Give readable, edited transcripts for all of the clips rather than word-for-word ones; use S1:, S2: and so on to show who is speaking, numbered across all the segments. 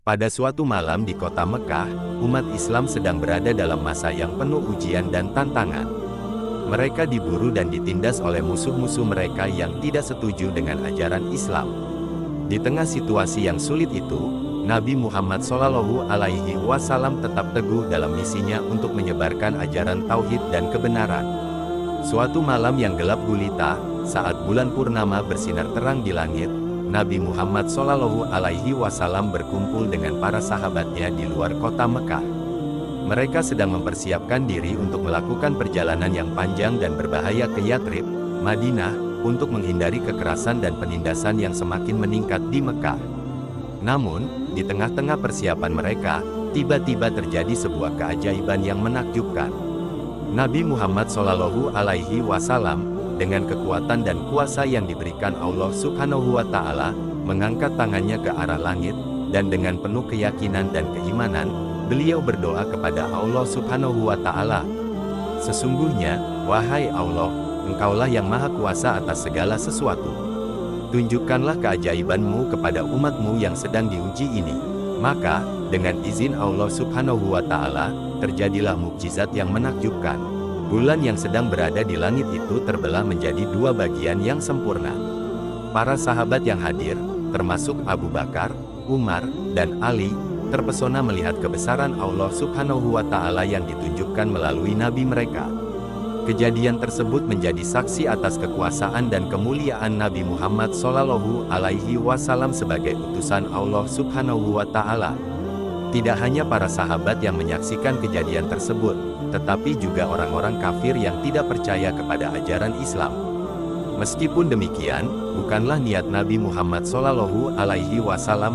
S1: Pada suatu malam di kota Mekah, umat Islam sedang berada dalam masa yang penuh ujian dan tantangan. Mereka diburu dan ditindas oleh musuh-musuh mereka yang tidak setuju dengan ajaran Islam. Di tengah situasi yang sulit itu, Nabi Muhammad SAW tetap teguh dalam misinya untuk menyebarkan ajaran tauhid dan kebenaran. Suatu malam yang gelap gulita, saat bulan purnama bersinar terang di langit, Nabi Muhammad SAW berkumpul dengan para sahabatnya di luar kota Mekah. Mereka sedang mempersiapkan diri untuk melakukan perjalanan yang panjang dan berbahaya ke Yathrib, Madinah, untuk menghindari kekerasan dan penindasan yang semakin meningkat di Mekah. Namun, di tengah-tengah persiapan mereka, tiba-tiba terjadi sebuah keajaiban yang menakjubkan. Nabi Muhammad SAW dengan kekuatan dan kuasa yang diberikan Allah Subhanahu wa Ta'ala, mengangkat tangannya ke arah langit, dan dengan penuh keyakinan dan keimanan, beliau berdoa kepada Allah Subhanahu wa Ta'ala. Sesungguhnya, wahai Allah, Engkaulah yang maha kuasa atas segala sesuatu. Tunjukkanlah keajaiban-Mu kepada umat-Mu yang sedang diuji ini. Maka, dengan izin Allah Subhanahu wa Ta'ala, terjadilah mukjizat yang menakjubkan. Bulan yang sedang berada di langit itu terbelah menjadi dua bagian yang sempurna. Para sahabat yang hadir, termasuk Abu Bakar, Umar, dan Ali, terpesona melihat kebesaran Allah Subhanahu wa Ta'ala yang ditunjukkan melalui nabi mereka. Kejadian tersebut menjadi saksi atas kekuasaan dan kemuliaan Nabi Muhammad SAW sebagai utusan Allah Subhanahu wa Ta'ala. Tidak hanya para sahabat yang menyaksikan kejadian tersebut, tetapi juga orang-orang kafir yang tidak percaya kepada ajaran Islam. Meskipun demikian, bukanlah niat Nabi Muhammad SAW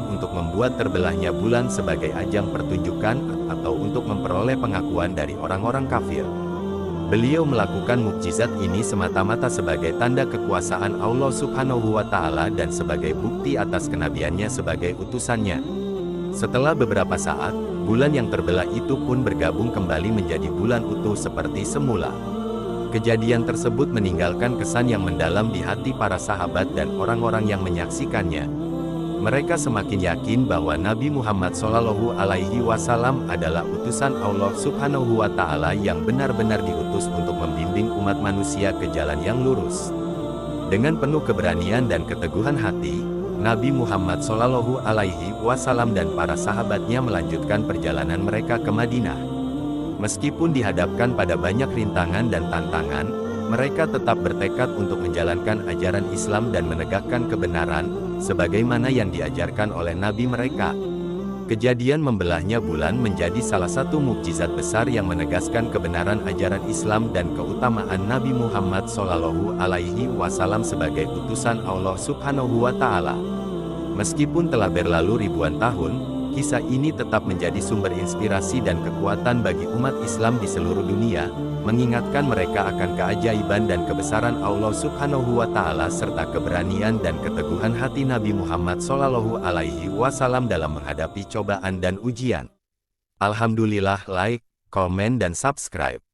S1: untuk membuat terbelahnya bulan sebagai ajang pertunjukan atau untuk memperoleh pengakuan dari orang-orang kafir. Beliau melakukan mukjizat ini semata-mata sebagai tanda kekuasaan Allah Subhanahu wa Ta'ala dan sebagai bukti atas kenabiannya sebagai utusannya. Setelah beberapa saat, bulan yang terbelah itu pun bergabung kembali menjadi bulan utuh seperti semula. Kejadian tersebut meninggalkan kesan yang mendalam di hati para sahabat dan orang-orang yang menyaksikannya. Mereka semakin yakin bahwa Nabi Muhammad SAW adalah utusan Allah Subhanahu wa Ta'ala yang benar-benar diutus untuk membimbing umat manusia ke jalan yang lurus. Dengan penuh keberanian dan keteguhan hati, Nabi Muhammad SAW dan para sahabatnya melanjutkan perjalanan mereka ke Madinah. Meskipun dihadapkan pada banyak rintangan dan tantangan, mereka tetap bertekad untuk menjalankan ajaran Islam dan menegakkan kebenaran, sebagaimana yang diajarkan oleh Nabi mereka. Kejadian membelahnya bulan menjadi salah satu mukjizat besar yang menegaskan kebenaran ajaran Islam dan keutamaan Nabi Muhammad SAW sebagai utusan Allah Subhanahu wa Ta'ala. Meskipun telah berlalu ribuan tahun, kisah ini tetap menjadi sumber inspirasi dan kekuatan bagi umat Islam di seluruh dunia, mengingatkan mereka akan keajaiban dan kebesaran Allah Subhanahu wa Ta'ala serta keberanian dan keteguhan hati Nabi Muhammad SAW dalam menghadapi cobaan dan ujian. Alhamdulillah, like, komen dan subscribe.